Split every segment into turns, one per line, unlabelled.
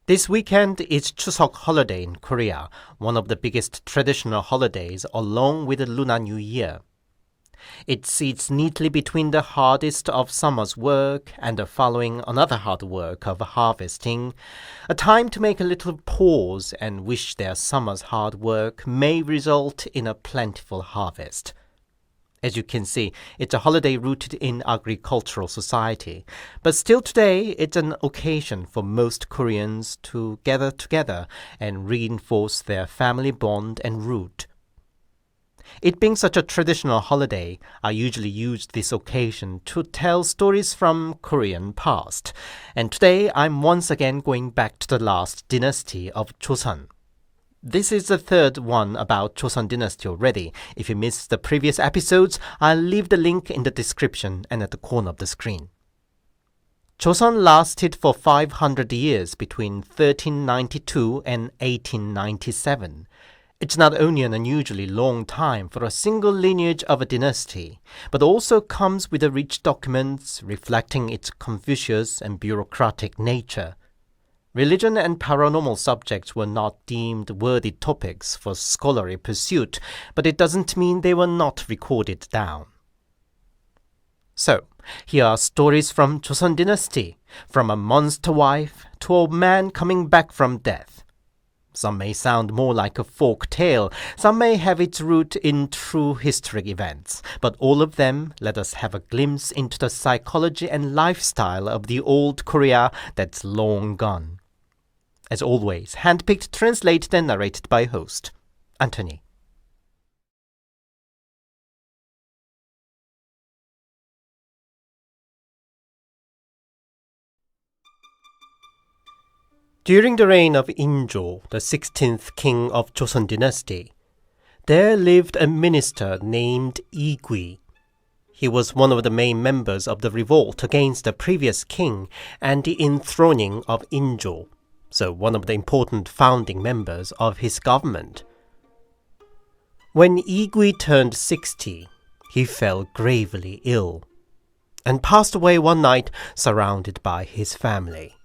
This weekend is Chusuk holiday in Korea, one of the biggest traditional holidays along with the Lunar New Year. It sits neatly between the hardest of summer's work and the following another hard work of harvesting, a time to make a little pause and wish their summer's hard work may result in a plentiful harvest. As you can see, it's a holiday rooted in agricultural society, but still today it's an occasion for most Koreans to gather together and reinforce their family bond and root. It being such a traditional holiday, I usually use this occasion to tell stories from Korean past, and today I'm once again going back to the last dynasty of Joseon. This is the third one about Joseon Dynasty already. If you missed the previous episodes, I'll leave the link in the description and at the corner of the screen. Joseon lasted for 500 years between 1392 and 1897. It's not only an unusually long time for a single lineage of a dynasty, but also comes with rich documents reflecting its Confucius and bureaucratic nature. Religion and paranormal subjects were not deemed worthy topics for scholarly pursuit, but it doesn't mean they were not recorded down. So, here are stories from Joseon Dynasty, from a monster wife to a man coming back from death. Some may sound more like a folk tale, some may have its root in true historic events, but all of them let us have a glimpse into the psychology and lifestyle of the old Korea that's long gone. As always, handpicked, translated and narrated by host, Anthony. During the reign of Injo, the 16th king of Joseon Dynasty, there lived a minister named Igui. He was one of the main members of the revolt against the previous king and the enthroning of Injo, so one of the important founding members of his government. When Igui turned 60, he fell gravely ill and passed away one night surrounded by his family.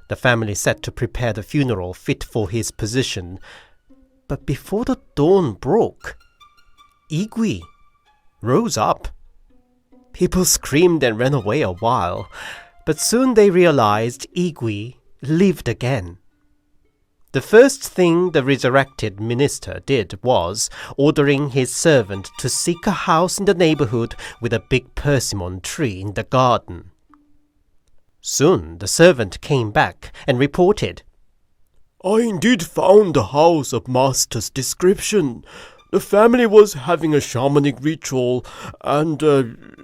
The family set to prepare the funeral fit for his position, but before the dawn broke, Igui rose up. People screamed and ran away a while, but soon they realized Igui lived again. The first thing the resurrected minister did was ordering his servant to seek a house in the neighborhood with a big persimmon tree in the garden. Soon the servant came back and reported,
"I indeed found the house of master's description. The family was having a shamanic ritual, and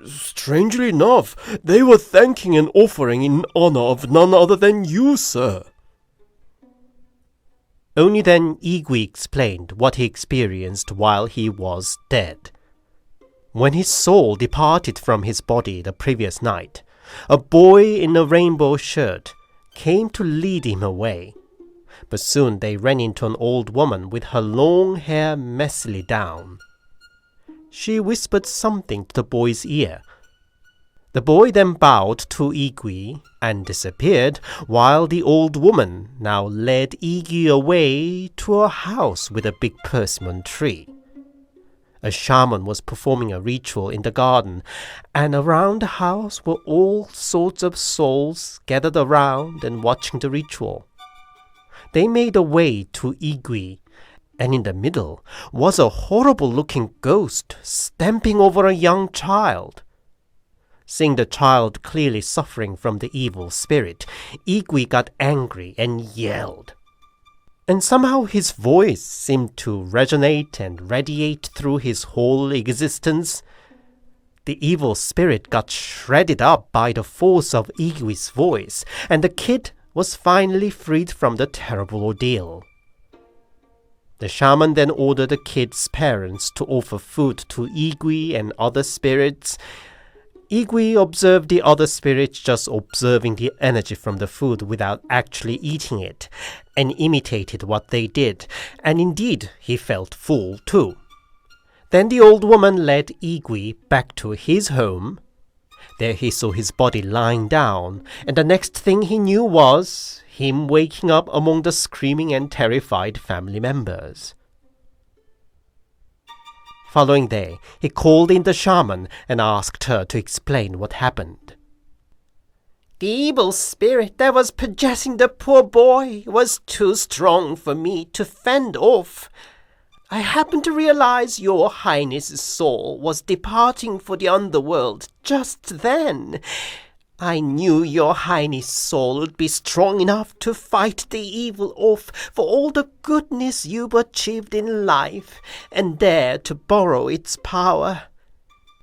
strangely enough, they were thanking and offering in honor of none other than you, sir."
Only then Igui explained what he experienced while he was dead. When his soul departed from his body the previous night, a boy in a rainbow shirt came to lead him away. But soon they ran into an old woman with her long hair messily down. She whispered something to the boy's ear. The boy then bowed to Igui and disappeared, while the old woman now led Igui away to a house with a big persimmon tree. A shaman was performing a ritual in the garden, and around the house were all sorts of souls gathered around and watching the ritual. They made a way to Igui, and in the middle was a horrible-looking ghost stamping over a young child. Seeing the child clearly suffering from the evil spirit, Igui got angry and yelled. And somehow his voice seemed to resonate and radiate through his whole existence. The evil spirit got shredded up by the force of Igui's voice, and the kid was finally freed from the terrible ordeal. The shaman then ordered the kid's parents to offer food to Igui and other spirits. Igui observed the other spirits just observing the energy from the food without actually eating it, and imitated what they did, and indeed he felt full too. Then the old woman led Igui back to his home. There he saw his body lying down, and the next thing he knew was him waking up among the screaming and terrified family members. Following day, he called in the shaman and asked her to explain what happened. The evil spirit that was possessing the poor boy was too strong for me to fend off. I happened to realize your highness's soul was departing for the underworld just then. I knew your highness' soul would be strong enough to fight the evil off for all the goodness you've achieved in life, and dare to borrow its power.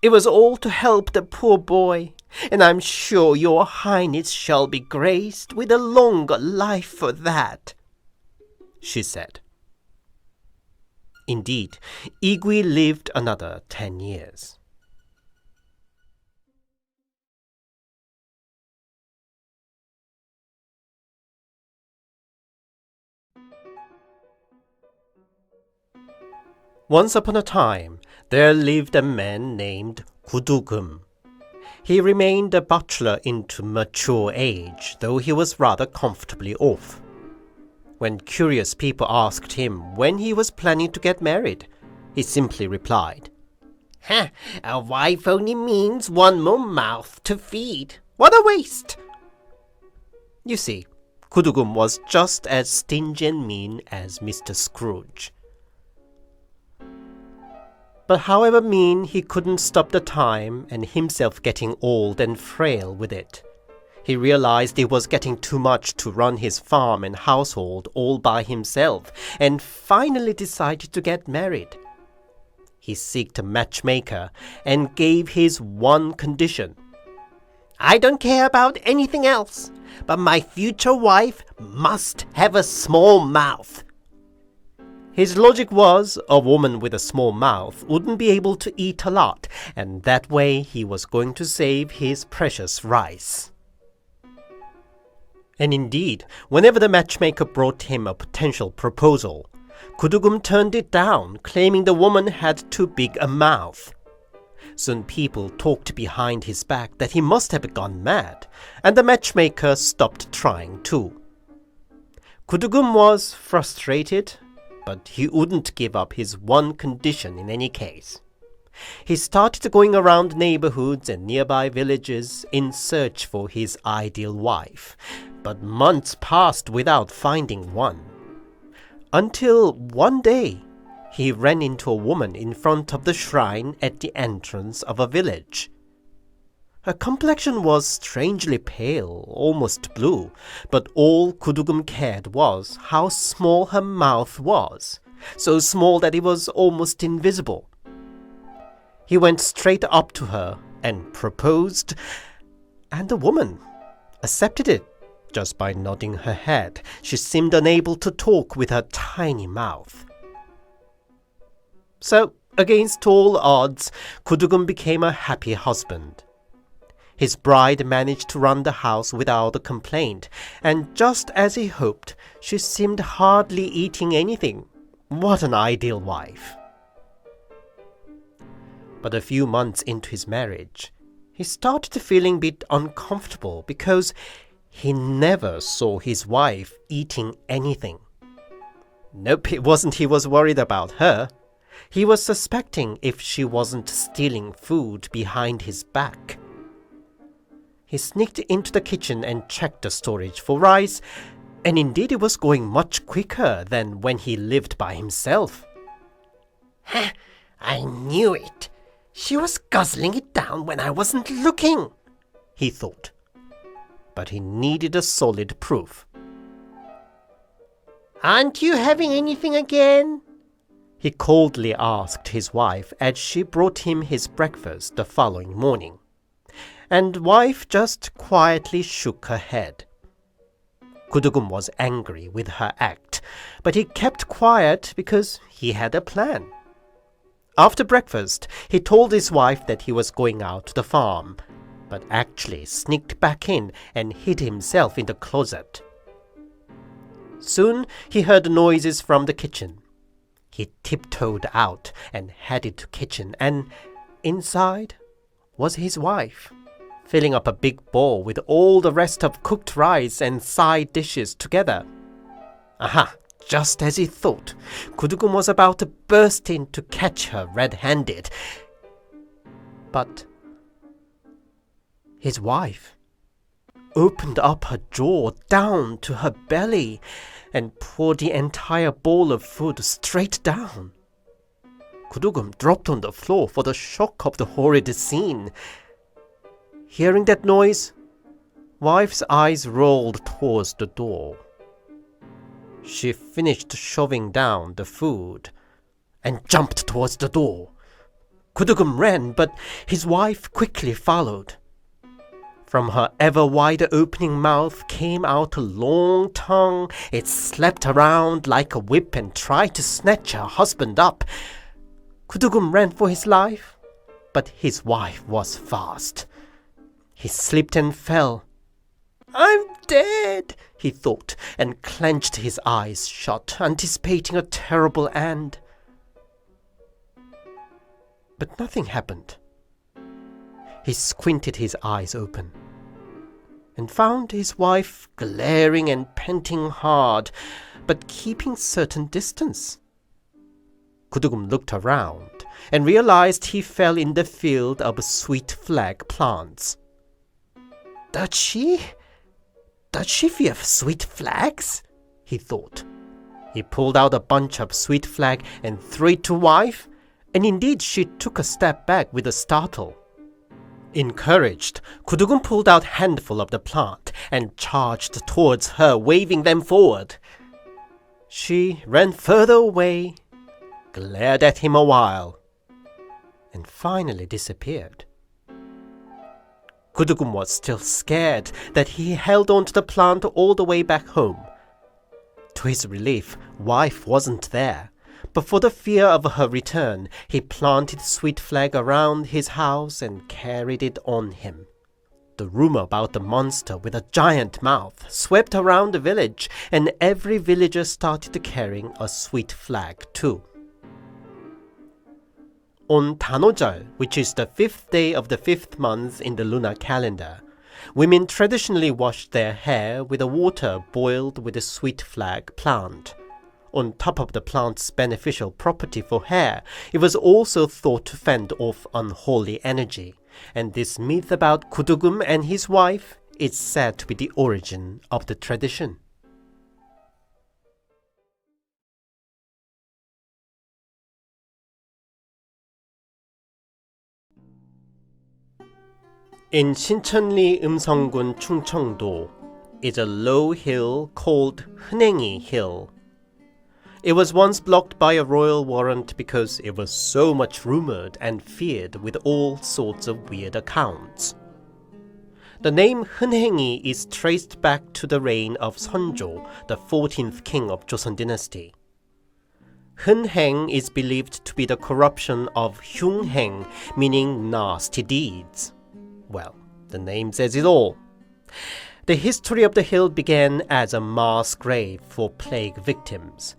It was all to help the poor boy, and I'm sure your highness shall be graced with a longer life for that, she said. Indeed, Igui lived another 10 years. Once upon a time, there lived a man named Kudugum. He remained a bachelor into mature age, though he was rather comfortably off. When curious people asked him when he was planning to get married, he simply replied, A wife only means one more mouth to feed. What a waste! You see, Kudugum was just as stingy and mean as Mr. Scrooge. But however mean, he couldn't stop the time and himself getting old and frail with it. He realized it was getting too much to run his farm and household all by himself, and finally decided to get married. He sought a matchmaker and gave his one condition. I don't care about anything else, but my future wife must have a small mouth. His logic was a woman with a small mouth wouldn't be able to eat a lot, and that way he was going to save his precious rice. And indeed, whenever the matchmaker brought him a potential proposal, Kudugum turned it down, claiming the woman had too big a mouth. Soon people talked behind his back that he must have gone mad, and the matchmaker stopped trying too. Kudugum was frustrated, but he wouldn't give up his one condition in any case. He started going around neighborhoods and nearby villages in search for his ideal wife, but months passed without finding one. Until one day, he ran into a woman in front of the shrine at the entrance of a village. Her complexion was strangely pale, almost blue, but all Kudugum cared was how small her mouth was, so small that it was almost invisible. He went straight up to her and proposed, and the woman accepted it. Just by nodding her head, she seemed unable to talk with her tiny mouth. So, against all odds, Kudugum became a happy husband. His bride managed to run the house without a complaint, and just as he hoped, she seemed hardly eating anything. What an ideal wife! But a few months into his marriage, he started feeling a bit uncomfortable because he never saw his wife eating anything. Nope, it wasn't he was worried about her. He was suspecting if she wasn't stealing food behind his back. He sneaked into the kitchen and checked the storage for rice, and indeed it was going much quicker than when he lived by himself. I knew it. She was guzzling it down when I wasn't looking, he thought. But he needed a solid proof. Aren't you having anything again? He coldly asked his wife as she brought him his breakfast the following morning. And wife just quietly shook her head. Kudugum was angry with her act, but he kept quiet because he had a plan. After breakfast, he told his wife that he was going out to the farm, but actually sneaked back in and hid himself in the closet. Soon he heard noises from the kitchen. He tiptoed out and headed to the kitchen, and inside was his wife. filling up a big bowl with all the rest of cooked rice and side dishes together. Aha! Just as he thought, Kudugum was about to burst in to catch her red-handed. But his wife opened up her jaw down to her belly and poured the entire bowl of food straight down. Kudugum dropped on the floor for the shock of the horrid scene. Hearing that noise, wife's eyes rolled towards the door. She finished shoving down the food and jumped towards the door. Kudugum ran, but his wife quickly followed. From her ever-wider opening mouth came out a long tongue. It slapped around like a whip and tried to snatch her husband up. Kudugum ran for his life, but his wife was fast. He slipped and fell. "I'm dead," he thought, and clenched his eyes shut, anticipating a terrible end. But nothing happened. He squinted his eyes open and found his wife glaring and panting hard, but keeping certain distance. Kudugum looked around and realized he fell in the field of sweet flag plants. Does she fear sweet flags? He thought. He pulled out a bunch of sweet flag and threw it to wife, and indeed she took a step back with a startle. Encouraged, Kudugum pulled out a handful of the plant and charged towards her, waving them forward. She ran further away, glared at him a while, and finally disappeared. Kudugum was still scared that he held on to the plant all the way back home. To his relief, wife wasn't there, but for the fear of her return, he planted sweet flag around his house and carried it on him. The rumor about the monster with a giant mouth swept around the village, and every villager started carrying a sweet flag too. On Danojal, which is the 5th day of the 5th month in the lunar calendar, women traditionally washed their hair with the water boiled with the sweet flag plant. On top of the plant's beneficial property for hair, it was also thought to fend off unholy energy, and this myth about Kudugum and his wife is said to be the origin of the tradition. In Sincheonri Eumseonggun, Chungcheongdo is a low hill called Hunengi Hill. It was once blocked by a royal warrant because it was so much rumored and feared with all sorts of weird accounts. The name Hunengi is traced back to the reign of Seonjo, the 14th king of Joseon Dynasty. Hunheng is believed to be the corruption of Hyunheng, meaning nasty deeds. Well, the name says it all. The history of the hill began as a mass grave for plague victims.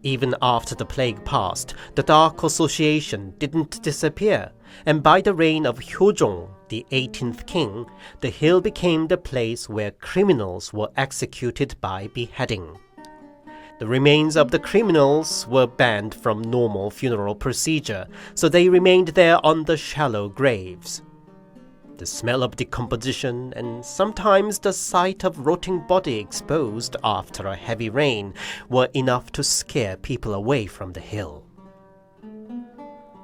Even after the plague passed, the dark association didn't disappear, and by the reign of Hyojong, the 18th king, the hill became the place where criminals were executed by beheading. The remains of the criminals were banned from normal funeral procedure, so they remained there on the shallow graves. The smell of decomposition and sometimes the sight of rotting body exposed after a heavy rain were enough to scare people away from the hill.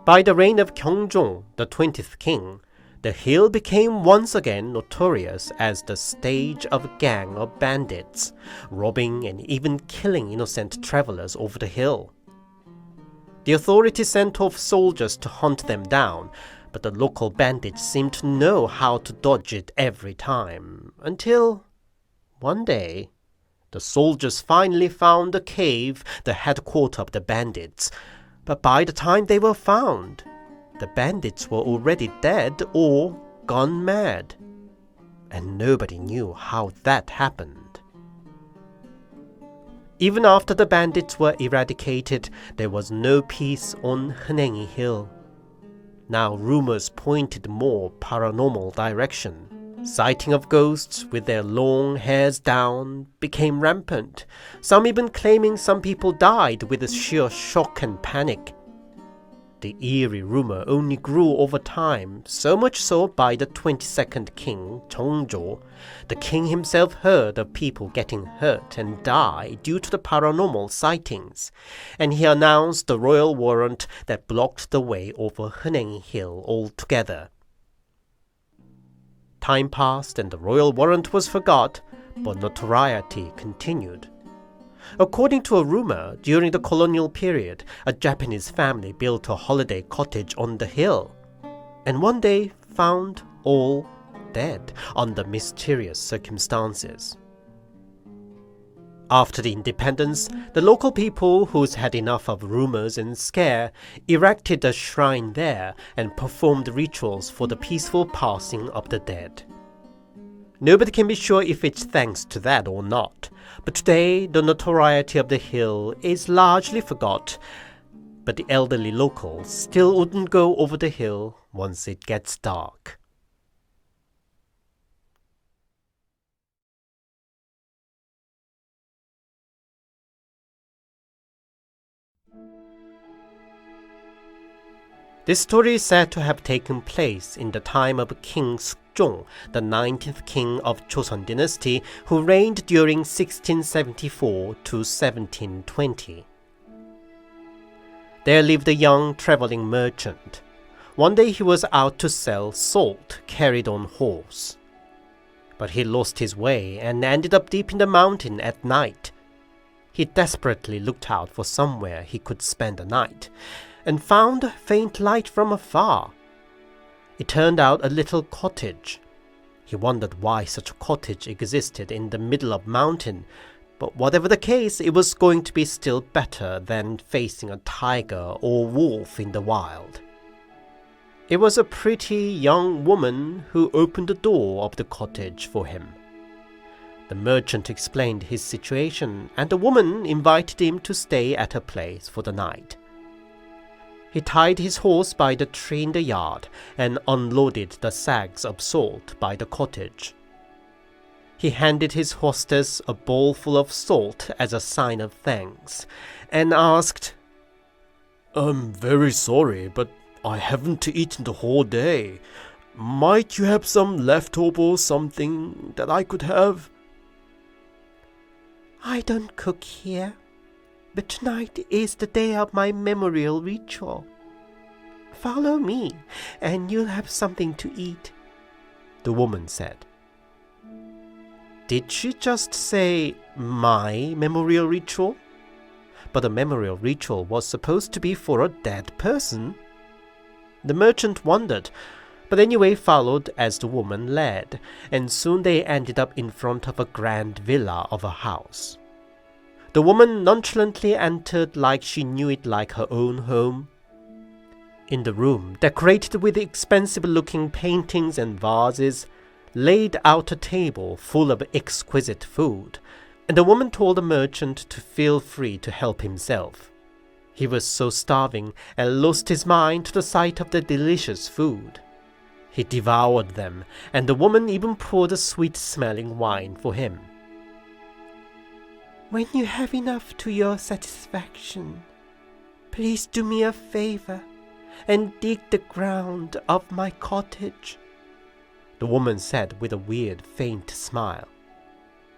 By the reign of Gyeongjong, the 20th king, the hill became once again notorious as the stage of a gang of bandits, robbing and even killing innocent travelers over the hill. The authorities sent off soldiers to hunt them down, but the local bandits seemed to know how to dodge it every time, until one day the soldiers finally found a cave, the headquarters of the bandits. But by the time they were found, the bandits were already dead or gone mad, and nobody knew how that happened. Even after the bandits were eradicated, there was no peace on Hunengi Hill. Now rumors pointed more paranormal direction. Sighting of ghosts with their long hairs down became rampant, some even claiming some people died with the sheer shock and panic. The eerie rumor only grew over time, so much so by the 22nd king, Jeongjo, the king himself heard of people getting hurt and die due to the paranormal sightings, and he announced the royal warrant that blocked the way over Huneng Hill altogether. Time passed and the royal warrant was forgot, but notoriety continued. According to a rumor, during the colonial period, a Japanese family built a holiday cottage on the hill, and one day found all dead under mysterious circumstances. After the independence, the local people who's had enough of rumors and scare erected a shrine there and performed rituals for the peaceful passing of the dead. Nobody can be sure if it's thanks to that or not, but today the notoriety of the hill is largely forgot, but the elderly locals still wouldn't go over the hill once it gets dark. This story is said to have taken place in the time of King Seokjong, the 19th king of Joseon Dynasty, who reigned during 1674 to 1720. There lived a young traveling merchant. One day he was out to sell salt carried on horse. But he lost his way and ended up deep in the mountain at night. He desperately looked out for somewhere he could spend the night, and found a faint light from afar. It turned out a little cottage. He wondered why such a cottage existed in the middle of mountain, but whatever the case, it was going to be still better than facing a tiger or wolf in the wild. It was a pretty young woman who opened the door of the cottage for him. The merchant explained his situation, and the woman invited him to stay at her place for the night. He tied his horse by the tree in the yard and unloaded the sacks of salt by the cottage. He handed his hostess a bowl full of salt as a sign of thanks, and asked,
"I'm very sorry, but I haven't eaten the whole day. Might you have some leftover or something that I could have?"
"I don't cook here, but tonight is the day of my memorial ritual. Follow me, and you'll have something to eat," the woman said. Did she just say, "my memorial ritual"? But a memorial ritual was supposed to be for a dead person. The merchant wondered, but anyway followed as the woman led, and soon they ended up in front of a grand villa of a house. The woman nonchalantly entered like she knew it like her own home. In the room, decorated with expensive-looking paintings and vases, laid out a table full of exquisite food, and the woman told the merchant to feel free to help himself. He was so starving and lost his mind to the sight of the delicious food. He devoured them, and the woman even poured a sweet-smelling wine for him. "When you have enough to your satisfaction, please do me a favor and dig the ground of my cottage," the woman said with a weird, faint smile.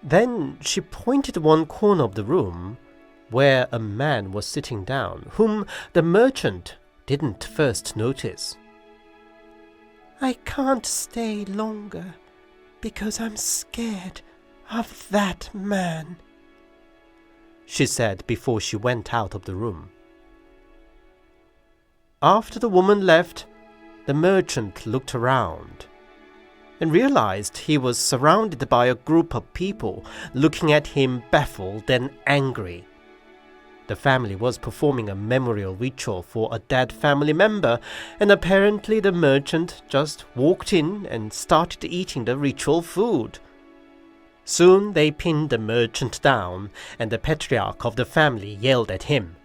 Then she pointed to one corner of the room where a man was sitting down, whom the merchant didn't first notice. "I can't stay longer because I'm scared of that man," she said before she went out of the room. After the woman left, the merchant looked around and realized he was surrounded by a group of people looking at him baffled and angry. The family was performing a memorial ritual for a dead family member, and apparently the merchant just walked in and started eating the ritual food. Soon they pinned the merchant down, and the patriarch of the family yelled at him,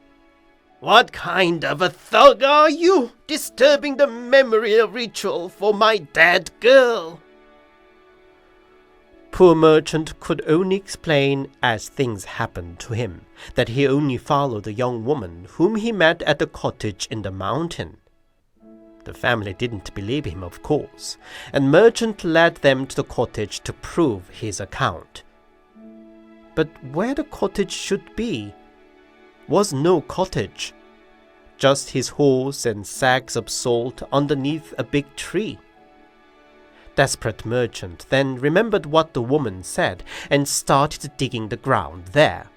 "What kind of a thug are you, disturbing the memorial ritual for my dead girl?" Poor merchant could only explain, as things happened to him, that he only followed the young woman whom he met at the cottage in the mountain. The family didn't believe him, of course, and merchant led them to the cottage to prove his account. But where the cottage should be was no cottage, just his horse and sacks of salt underneath a big tree. Desperate merchant then remembered what the woman said and started digging the ground there.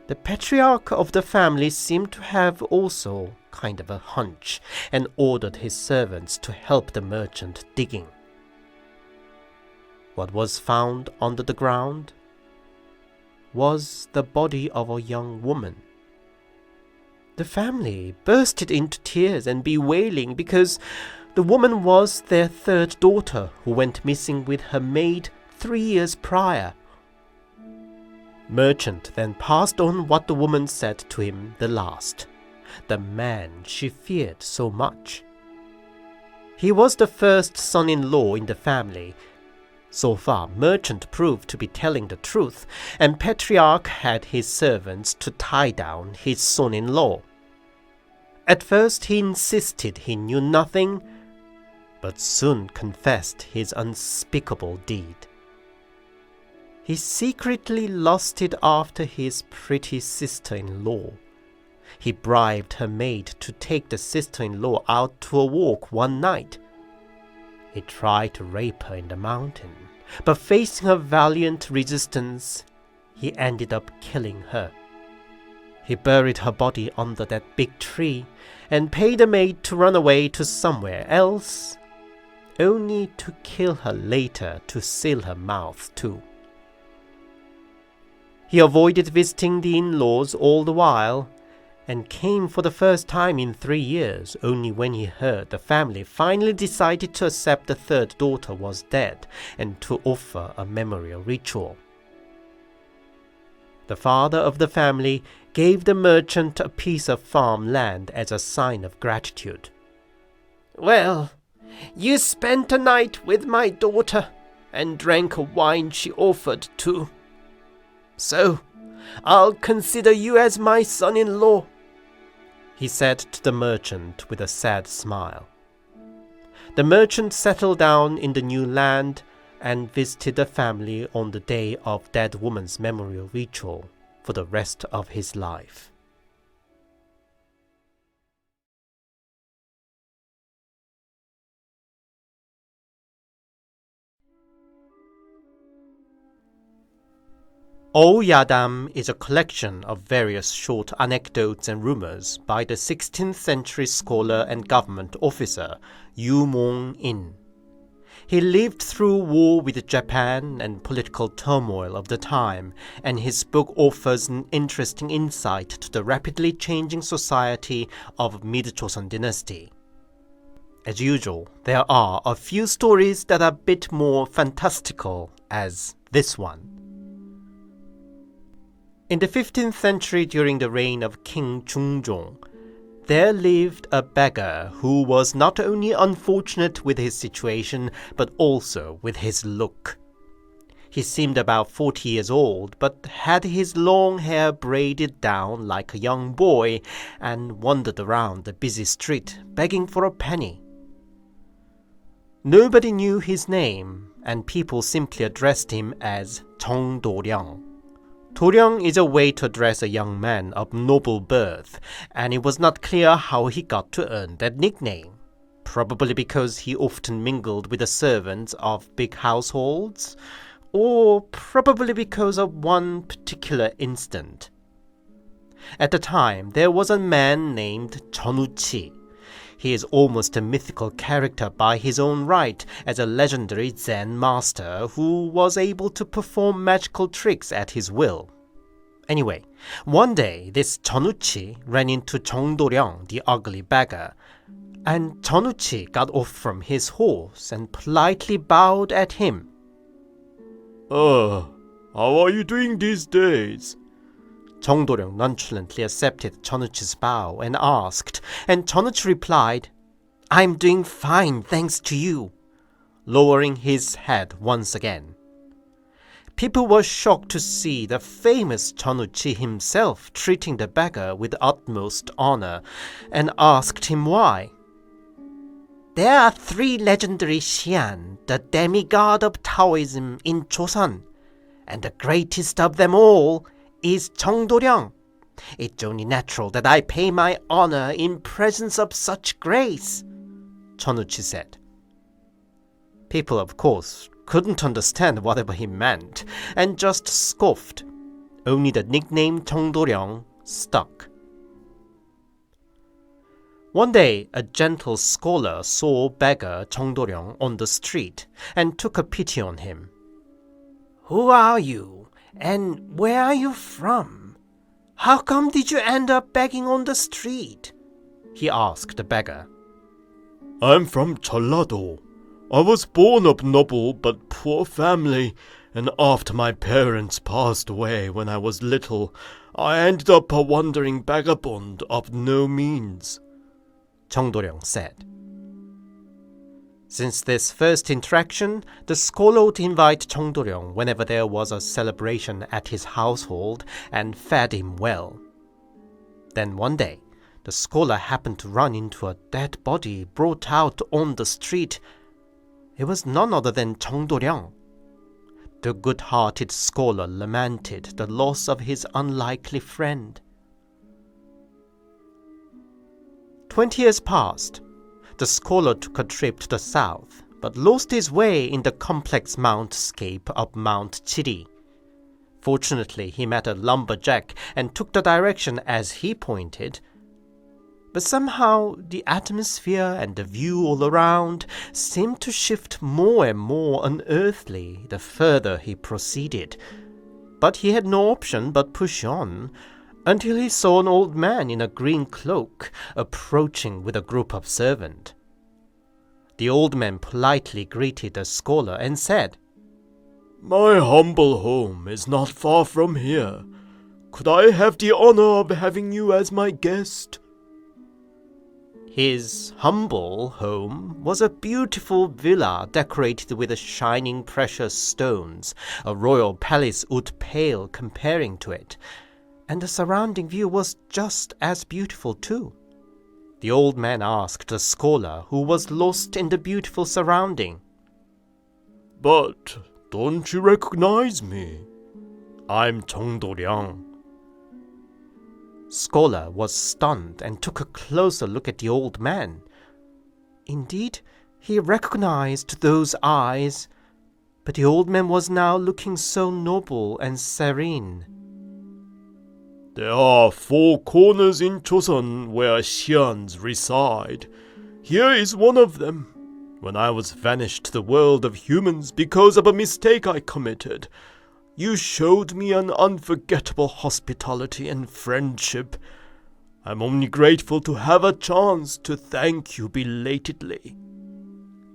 The patriarch of the family seemed to have also kind of a hunch and ordered his servants to help the merchant digging. What was found under the ground was the body of a young woman. The family bursted into tears and bewailing because the woman was their third daughter who went missing with her maid 3 years prior. Merchant then passed on what the woman said to him the last, the man she feared so much. He was the first son-in-law in the family. So far, merchant proved to be telling the truth, and patriarch had his servants to tie down his son-in-law. At first he insisted he knew nothing, but soon confessed his unspeakable deed. He secretly lusted after his pretty sister-in-law. He bribed her maid to take the sister-in-law out to a walk one night. He tried to rape her in the mountain, but facing her valiant resistance, he ended up killing her. He buried her body under that big tree and paid the maid to run away to somewhere else, only to kill her later to seal her mouth too. He avoided visiting the in-laws all the while, and came for the first time in 3 years only when he heard the family finally decided to accept the third daughter was dead and to offer a memorial ritual. The father of the family gave the merchant a piece of farm land as a sign of gratitude. "Well, you spent a night with my daughter and drank a wine she offered too. So, I'll consider you as my son-in-law," he said to the merchant with a sad smile. The merchant settled down in the new land and visited the family on the day of dead woman's memorial ritual for the rest of his life. O Yadam is a collection of various short anecdotes and rumors by the 16th century scholar and government officer Yu Mong-in. He lived through war with Japan and political turmoil of the time, and his book offers an interesting insight to the rapidly changing society of Mid-Joseon Dynasty. As usual, there are a few stories that are a bit more fantastical, as this one. In the 15th century, during the reign of King Chungjeong, there lived a beggar who was not only unfortunate with his situation, but also with his look. He seemed about 40 years old, but had his long hair braided down like a young boy and wandered around the busy street begging for a penny. Nobody knew his name, and people simply addressed him as 정도령. 도령 is a way to address a young man of noble birth, and it was not clear how he got to earn that nickname. Probably because he often mingled with the servants of big households, or probably because of one particular incident. At the time, there was a man named Jeonuchi. He is almost a mythical character by his own right, as a legendary Zen master who was able to perform magical tricks at his will. Anyway, one day this Jeonuchi ran into 정도령, the ugly beggar, and Jeonuchi got off from his horse and politely bowed at him.
How are you doing these days?
정도령 nonchalantly accepted Jeonuchi's bow and asked, and Jeonuchi replied, "I'm doing fine, thanks to you," lowering his head once again. People were shocked to see the famous Cheonuchi himself treating the beggar with utmost honor, and asked him why. There are 3 legendary Xian, the demigod of Taoism in Joseon, and the greatest of them all is Cheongdoryong. It's only natural that I pay my honor in presence of such grace, Cheonuchi said. People, of course, couldn't understand whatever he meant, and just scoffed. Only the nickname Cheongdoryong stuck. One day, a gentle scholar saw beggar Cheongdoryong on the street and took a pity on him. Who are you, and where are you from? How come did you end up begging on the street? He asked the beggar.
I'm from Jeollado. I was born of noble but poor family, and after my parents passed away when I was little, I ended up a wandering vagabond of no means,
Cheongdoryong said. Since this first interaction, the scholar would invite Cheongdoryong whenever there was a celebration at his household and fed him well. Then one day, the scholar happened to run into a dead body brought out on the street. It was none other than Cheongdoryong. The good-hearted scholar lamented the loss of his unlikely friend. 20 years passed. The scholar took a trip to the south, but lost his way in the complex mountscape of Mount Chiri. Fortunately, he met a lumberjack and took the direction as he pointed. But somehow the atmosphere and the view all around seemed to shift more and more unearthly the further he proceeded. But he had no option but push on, until he saw an old man in a green cloak approaching with a group of servants. The old man politely greeted the scholar and said,
My humble home is not far from here. Could I have the honor of having you as my guest?
His humble home was a beautiful villa decorated with shining precious stones. A royal palace would pale comparing to it, and the surrounding view was just as beautiful too. The old man asked the scholar, who was lost in the beautiful surrounding.
But don't you recognize me? I'm Cheongdoryong.
Scholar was stunned and took a closer look at the old man. Indeed, he recognized those eyes, but the old man was now looking so noble and serene.
There are 4 corners in Joseon where Xians reside. Here is one of them. When I was vanished to the world of humans because of a mistake I committed, you showed me an unforgettable hospitality and friendship. I'm only grateful to have a chance to thank you belatedly,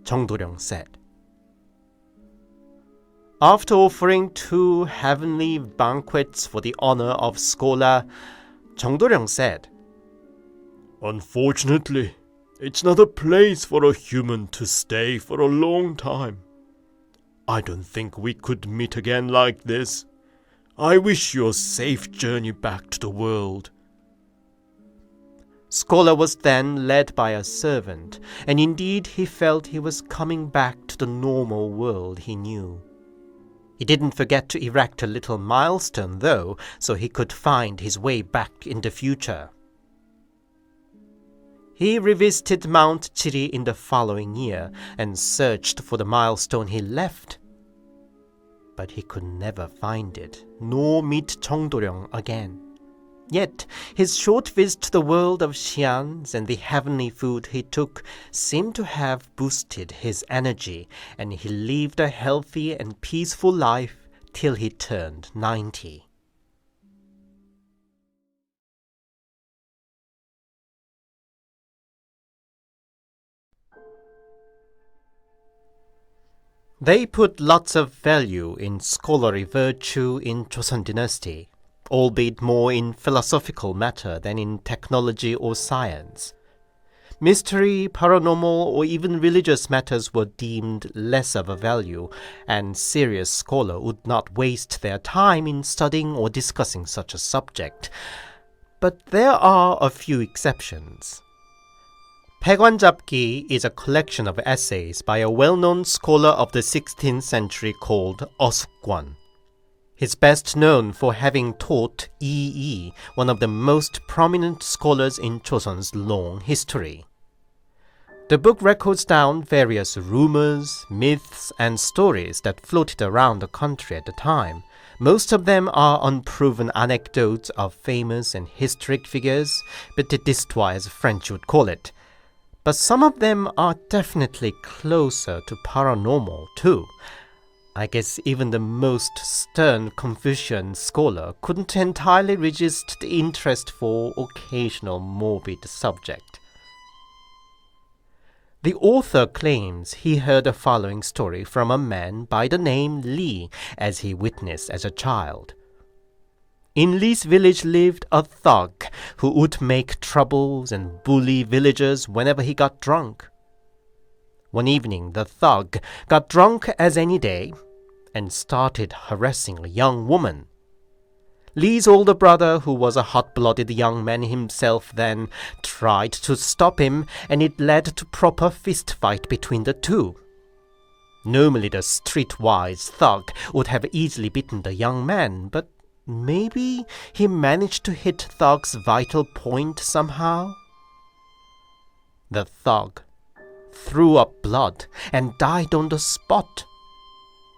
Cheongdoryong said. After offering 2 heavenly banquets for the honor of scholar, Cheongdoryong said,
Unfortunately, it's not a place for a human to stay for a long time. I don't think we could meet again like this. I wish you a safe journey back to the world.
Scholar was then led by a servant, and indeed he felt he was coming back to the normal world he knew. He didn't forget to erect a little milestone, though, so he could find his way back in the future. He revisited Mount Chiri in the following year and searched for the milestone he left. But he could never find it, nor meet Cheongdoryong again. Yet his short visit to the world of Xians and the heavenly food he took seemed to have boosted his energy, and he lived a healthy and peaceful life till he turned 90. They put lots of value in scholarly virtue in Joseon Dynasty, albeit more in philosophical matter than in technology or science. Mystery, paranormal, or even religious matters were deemed less of a value, and serious scholars would not waste their time in studying or discussing such a subject. But there are a few exceptions. 백원잡기 is a collection of essays by a well-known scholar of the 16th century called 어숙권. He's best known for having taught Yi, one of the most prominent scholars in Joseon's long history. The book records down various rumors, myths, and stories that floated around the country at the time. Most of them are unproven anecdotes of famous and historic figures, petite histoire as French would call it. But some of them are definitely closer to paranormal too. I guess even the most stern Confucian scholar couldn't entirely resist the interest for occasional morbid subject. The author claims he heard the following story from a man by the name Lee as he witnessed as a child. In Lee's village lived a thug who would make troubles and bully villagers whenever he got drunk. One evening, the thug got drunk as any day and started harassing a young woman. Lee's older brother, who was a hot-blooded young man himself then, tried to stop him, and it led to proper fistfight between the two. Normally the streetwise thug would have easily beaten the young man, but maybe he managed to hit Thug's vital point somehow. The thug threw up blood and died on the spot.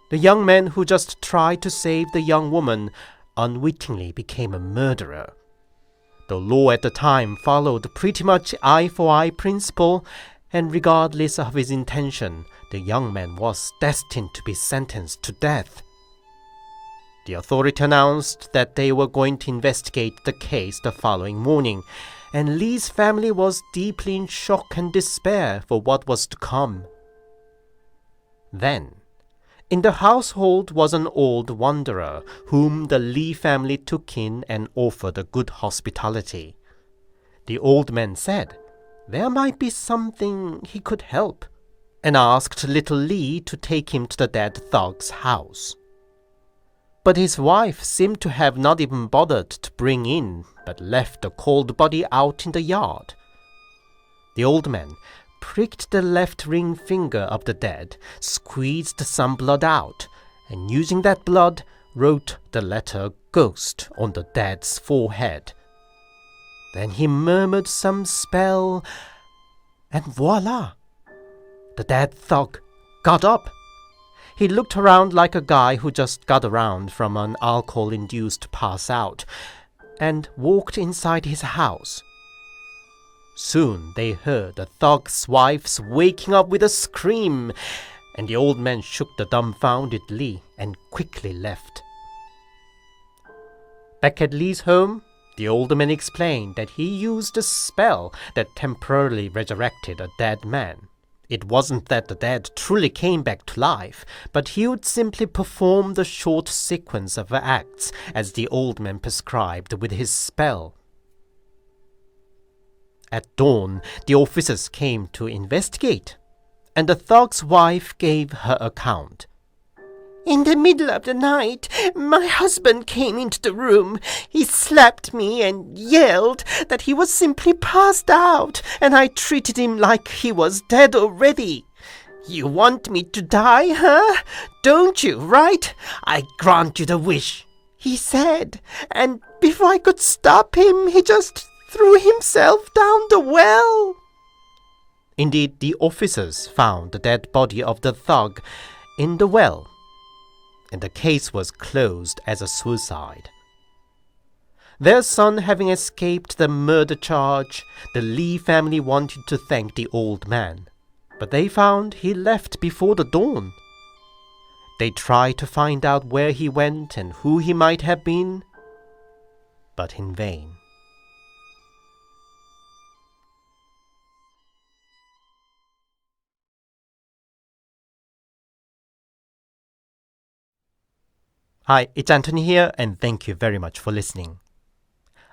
The young man who just tried to save the young woman unwittingly became a murderer. The law at the time followed pretty much eye for eye principle, and regardless of his intention, the young man was destined to be sentenced to death. The authority announced that they were going to investigate the case the following morning, and Lee's family was deeply in shock and despair for what was to come. Then, in the household was an old wanderer whom the Lee family took in and offered a good hospitality. The old man said there might be something he could help, and asked little Lee to take him to the dead thug's house. But his wife seemed to have not even bothered to bring in, but left the cold body out in the yard. The old man pricked the left ring finger of the dead, squeezed some blood out, and using that blood, wrote the letter Ghost on the dead's forehead. Then he murmured some spell, and voila! The dead thug got up. He looked around like a guy who just got around from an alcohol-induced pass out, and walked inside his house. Soon they heard the thug's wife's waking up with a scream, and the old man shook the dumbfounded Lee and quickly left. Back at Lee's home, the old man explained that he used a spell that temporarily resurrected a dead man. It wasn't that the dead truly came back to life, but he would simply perform the short sequence of acts as the old man prescribed with his spell. At dawn, the officers came to investigate, and the thug's wife gave her account. In the middle of the night, my husband came into the room. He slapped me and yelled that he was simply passed out, and I treated him like he was dead already. You want me to die, huh? Don't you, right? I grant you the wish, he said, and before I could stop him, he just threw himself down the well. Indeed, the officers found the dead body of the thug in the well, and the case was closed as a suicide. Their son having escaped the murder charge, the Lee family wanted to thank the old man, but they found he left before the dawn. They tried to find out where he went and who he might have been, but in vain. Hi, it's Anthony here, and thank you very much for listening.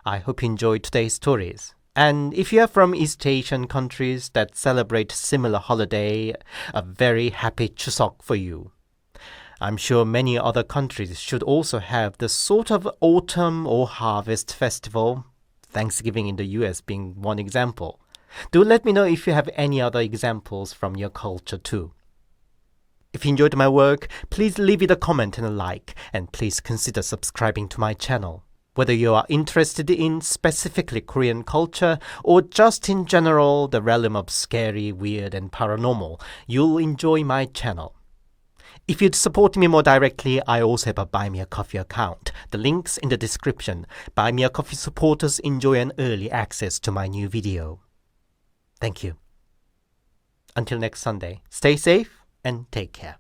I hope you enjoyed today's stories. And if you are from East Asian countries that celebrate similar holiday, a very happy Chusuk for you. I'm sure many other countries should also have the sort of autumn or harvest festival, Thanksgiving in the US being one example. Do let me know if you have any other examples from your culture too. If you enjoyed my work, please leave it a comment and a like, and please consider subscribing to my channel. Whether you are interested in specifically Korean culture or just in general the realm of scary, weird, and paranormal, you'll enjoy my channel. If you'd support me more directly, I also have a Buy Me a Coffee account. The link's in the description. Buy Me a Coffee supporters enjoy an early access to my new video. Thank you. Until next Sunday, stay safe and take care.